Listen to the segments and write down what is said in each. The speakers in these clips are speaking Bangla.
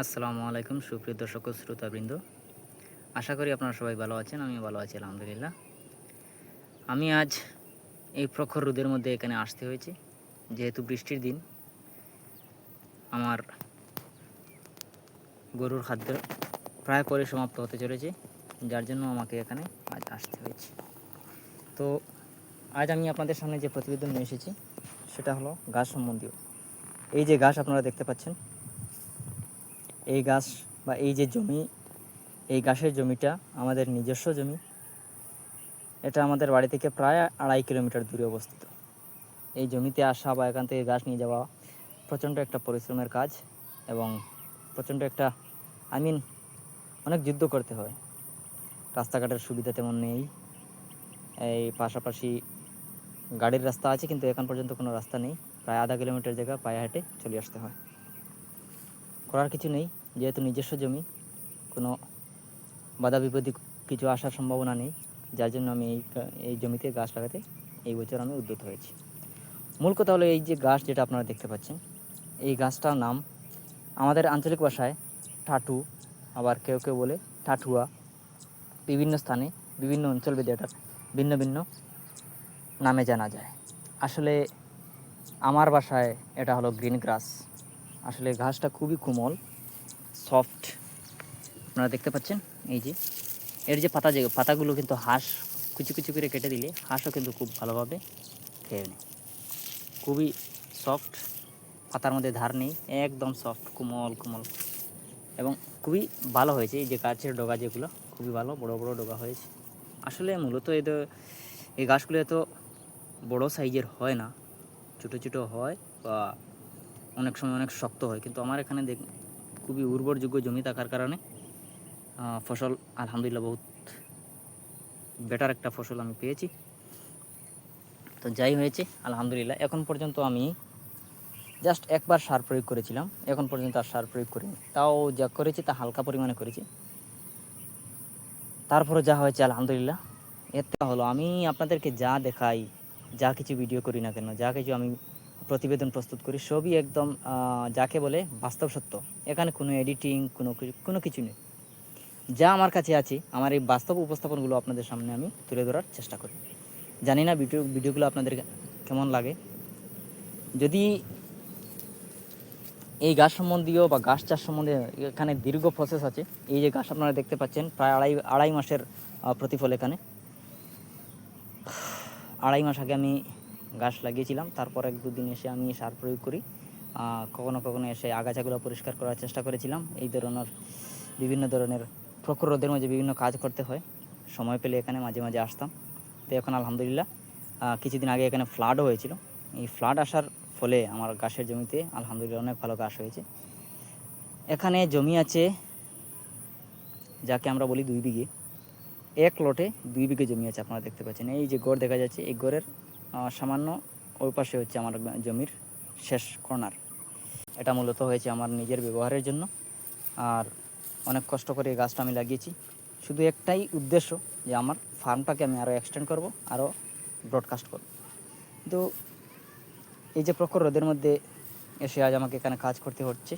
আসসালামু আলাইকুম সুপ্রিয় দর্শক ও শ্রোতাবৃন্দ। আশা করি আপনারা সবাই ভালো আছেন। আমিও ভালো আছি আলহামদুলিল্লাহ। আমি আজ এই প্রখর রোদের মধ্যে এখানে আসতে হয়েছে, যেহেতু বৃষ্টির দিন। আমার গরুর খাদ্য প্রায় পরিসমাপ্ত হতে চলেছে, যার জন্য আমাকে এখানে আজ আসতে হয়েছে। তো আজ আমি আপনাদের সামনে যে প্রতিবেদন নিয়ে এসেছি সেটা হলো গাছ সম্বন্ধীয়। এই যে গাছ আপনারা দেখতে পাচ্ছেন, এই গাছ বা এই যে জমি, এই গাছের জমিটা আমাদের নিজস্ব জমি। এটা আমাদের বাড়ি থেকে প্রায় 2.5 কিলোমিটার দূরে অবস্থিত। এই জমিতে আসা বা এখান থেকে গাছ নিয়ে যাওয়া প্রচণ্ড একটা পরিশ্রমের কাজ, এবং প্রচণ্ড একটা অনেক যুদ্ধ করতে হয়। রাস্তাঘাটের সুবিধা তেমন নেই। এই পাশাপাশি গাড়ির রাস্তা আছে, কিন্তু এখন পর্যন্ত কোনো রাস্তা নেই। প্রায় 0.5 কিলোমিটার জায়গা পায়ে হেঁটে চলে আসতে হয়। করার কিছু নেই, যেহেতু নিজস্ব জমি, কোনো বাধা বিপত্তি কিছু আসার সম্ভাবনা নেই। যার জন্য আমি এই জমিতে গাছ লাগাতে এই বছর আমি উদ্যত হয়েছি। মূল কথা হলো, এই যে গাছ যেটা আপনারা দেখতে পাচ্ছেন, এই গাছটার নাম আমাদের আঞ্চলিক ভাষায় ঠাটু, আবার কেউ কেউ বলে ঠাঠুয়া। বিভিন্ন স্থানে বিভিন্ন অঞ্চলভেদে এটার ভিন্ন ভিন্ন নামে জানা যায়। আসলে আমার বাসায় এটা হলো গ্রিন গ্রাস। আসলে ঘাসটা খুবই কোমল, সফট। আপনারা দেখতে পাচ্ছেন, এই যে এর যে পাতাগুলো কিন্তু হাঁস কুচি কুচি করে কেটে দিলে হাঁসও কিন্তু খুব ভালোভাবে খেয়ে নেয়। খুবই সফট, পাতার মধ্যে ধার নেই, একদম সফট, কোমল কোমল, এবং খুবই ভালো হয়েছে। এই যে গাছের ডগা যেগুলো খুবই ভালো, বড় বড় ডগা হয়েছে। আসলে মূলত এই গাছগুলো এত বড় সাইজের হয় না, ছোটো ছোটো হয় বা অনেক সময় অনেক শক্ত হয়। কিন্তু আমার এখানে খুবই উর্বরযোগ্য জমি থাকার কারণে ফসল আলহামদুলিল্লাহ বহুত বেটার একটা ফসল আমি পেয়েছি। তো যাই হয়েছে আলহামদুলিল্লাহ। এখন পর্যন্ত আমি জাস্ট একবার সার প্রয়োগ করেছিলাম, এখন পর্যন্ত আর সার প্রয়োগ করিনি। তাও যা করেছি তা হালকা পরিমাণে করেছি। তারপরে যা হয়েছে আলহামদুলিল্লাহ। এতে হলো আমি আপনাদেরকে যা দেখাই, যা কিছু ভিডিও করি না কেন, যা কিছু আমি প্রতিবেদন প্রস্তুত করি, সবই একদম যাকে বলে বাস্তব সত্য। এখানে কোনো এডিটিং কোনো কিছু নেই। যা আমার কাছে আছে, আমার এই বাস্তব উপস্থাপনগুলো আপনাদের সামনে আমি তুলে ধরার চেষ্টা করি। জানি না ভিডিওগুলো আপনাদের কেমন লাগে। যদি এই গাছ সম্বন্ধীয় বা গাছ চাষ সম্বন্ধে এখানে দীর্ঘ প্রসেস আছে। এই যে গাছ আপনারা দেখতে পাচ্ছেন, প্রায় আড়াই মাসের প্রতিফল। এখানে 2.5 মাস আগে আমি গাছ লাগিয়েছিলাম। তারপর 1-2 দিন এসে আমি সার প্রয়োগ করি। কখনো কখনো এসে আগাছাগুলো পরিষ্কার করার চেষ্টা করেছিলাম। এই ধরনের বিভিন্ন ধরনের প্রখর রোদের মাঝে বিভিন্ন কাজ করতে হয়। সময় পেলে এখানে মাঝে মাঝে আসতাম। তো এখন আলহামদুলিল্লাহ, কিছুদিন আগে এখানে ফ্লাডও হয়েছিল। এই ফ্লাড আসার ফলে আমার গাছের জমিতে আলহামদুলিল্লাহ অনেক ভালো গাছ হয়েছে। এখানে জমি আছে যাকে আমরা বলি 2 বিঘে। এক লটে 2 বিঘে জমি আছে। আপনারা দেখতে পাচ্ছেন, এই যে গড় দেখা যাচ্ছে, এই গড়ের সামান্য ওই পাশে হচ্ছে আমার জমির শেষ কর্নার। এটা মূলত হয়েছে আমার নিজের ব্যবহারের জন্য। আর অনেক কষ্ট করে এই গাছটা আমি লাগিয়েছি, শুধু একটাই উদ্দেশ্য, যে আমার ফার্মটাকে আমি আরও এক্সটেন্ড করব, আরও ব্রডকাস্ট করব। কিন্তু এই যে প্রখর রোদের মধ্যে এসে আজ আমাকে এখানে কাজ করতে হচ্ছে,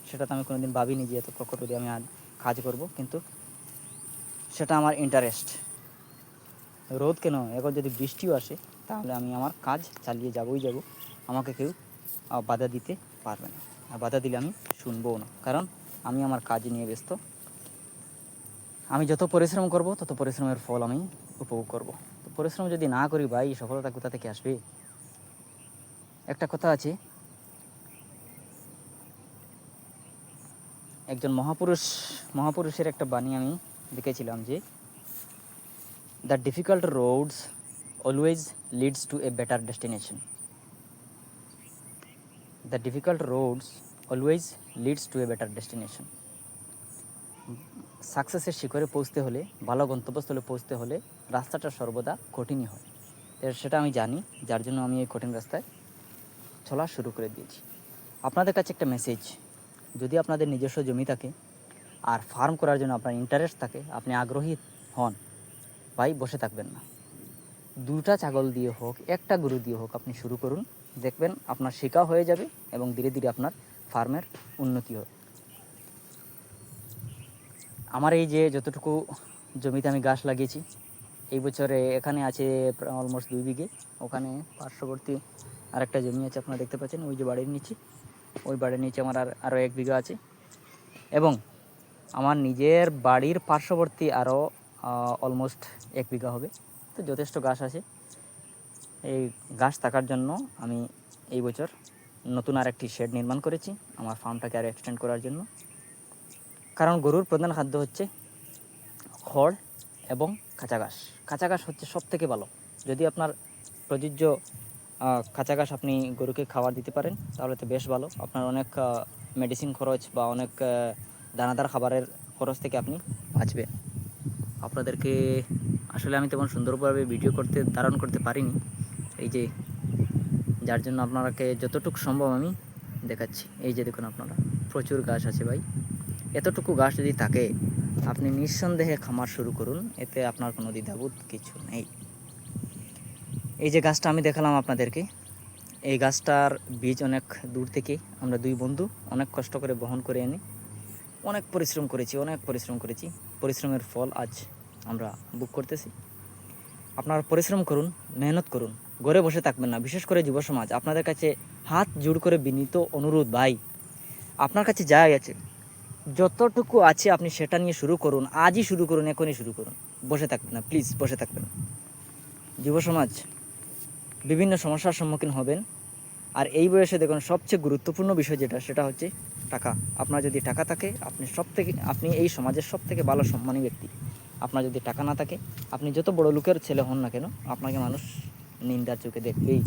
সেটা তো আমি কোনোদিন ভাবিনি যে এত প্রখর রোদে আমি আজ কাজ করব। কিন্তু সেটা আমার ইন্টারেস্ট। রোদ কেন, এখন যদি বৃষ্টিও আসে তাহলে আমি আমার কাজ চালিয়ে যাবই যাব। আমাকে কেউ বাধা দিতে পারবে না, আর বাধা দিলে আমি শুনবও না, কারণ আমি আমার কাজ নিয়ে ব্যস্ত। আমি যত পরিশ্রম করব তত পরিশ্রমের ফল আমি উপভোগ করব। তো পরিশ্রম যদি না করি ভাই, সফলতা কোথা থেকে আসবে? একটা কথা আছে, একজন মহাপুরুষের একটা বাণী আমি দেখেছিলাম, যে the difficult roads always leads to a better destination. The difficult roads always leads to a better destination. সাকসেসের শিখরে পৌঁছতে হলে, ভালো গন্তব্যস্থলে পৌঁছতে হলে রাস্তাটা সর্বদা কঠিনই হয়। সেটা আমি জানি, যার জন্য আমি এই কঠিন রাস্তায় চলা শুরু করে দিয়েছি। আপনাদের কাছে একটা মেসেজ, যদি আপনাদের নিজস্ব জমি থাকে আর ফার্ম করার জন্য আপনার ইন্টারেস্ট থাকে, আপনি আগ্রহী হন, ভাই বসে থাকবেন না। 2টা ছাগল দিয়ে হোক, 1টা গরু দিয়ে হোক, আপনি শুরু করুন। দেখবেন আপনার শেখাও হয়ে যাবে এবং ধীরে ধীরে আপনার ফার্মের উন্নতি হবে। আমার এই যে যতটুকু জমিতে আমি গাছ লাগিয়েছি, এই বছরে এখানে আছে অলমোস্ট 2 বিঘে। ওখানে পার্শ্ববর্তী আরেকটা জমি আছে, আপনারা দেখতে পাচ্ছেন ওই যে বাড়ির নিচে, ওই বাড়ির নিচে আমার আরও 1 বিঘা আছে। এবং আমার নিজের বাড়ির পার্শ্ববর্তী আরও অলমোস্ট 1 বিঘা হবে। তো যথেষ্ট গাছ আছে। এই গাছ থাকার জন্য আমি এই বছর নতুন আরেকটি শেড নির্মাণ করেছি আমার ফার্মটাকে আরও এক্সটেন্ড করার জন্য। কারণ গরুর প্রধান খাদ্য হচ্ছে খড় এবং কাঁচা ঘাস। কাঁচা ঘাস হচ্ছে সবথেকে ভালো। যদি আপনার প্রযোজ্য কাঁচা ঘাস আপনি গরুকে খাবার দিতে পারেন তাহলে তো বেশ ভালো। আপনার অনেক মেডিসিন খরচ বা অনেক দানাদার খাবারের খরচ থেকে আপনি বাঁচবেন। আপনাদেরকে আসলে আমি তেমন সুন্দরভাবে ভিডিও ধারণ করতে পারিনি, এই যে যার জন্য আপনাকে যতটুকু সম্ভব আমি দেখাচ্ছি। এই যে দেখুন আপনারা, প্রচুর গাছ আছে ভাই। এতটুকু গাছ যদি থাকে আপনি নিঃসন্দেহে খামার শুরু করুন, এতে আপনার কোনো দ্বিধাবোধ কিছু নেই। এই যে গাছটা আমি দেখালাম আপনাদেরকে, এই গাছটার বীজ অনেক দূর থেকে আমরা 2 বন্ধু অনেক কষ্ট করে বহন করে এনে অনেক পরিশ্রম করেছি। পরিশ্রমের ফল আজ আমরা ভোগ করতেছি। আপনারা পরিশ্রম করুন, মেহনত করুন, ঘরে বসে থাকবেন না। বিশেষ করে যুব সমাজ, আপনাদের কাছে হাত জোড় করে বিনীত অনুরোধ ভাই, আপনার কাছে যা আছে যতটুকু আছে আপনি সেটা নিয়ে শুরু করুন। আজই শুরু করুন, এখনই শুরু করুন। বসে থাকবেন না প্লিজ, বসে থাকবেন না। যুব সমাজ বিভিন্ন সমস্যার সম্মুখীন হবেন। আর এই বয়সে দেখুন সবচেয়ে গুরুত্বপূর্ণ বিষয় সেটা হচ্ছে টাকা। আপনার যদি টাকা থাকে আপনি এই সমাজের সবথেকে ভালো সম্মানী ব্যক্তি। আপনার যদি টাকা না থাকে, আপনি যত বড় লোকের ছেলে হন না কেন, আপনাকে মানুষ নিন্দার চোখে দেখবেই।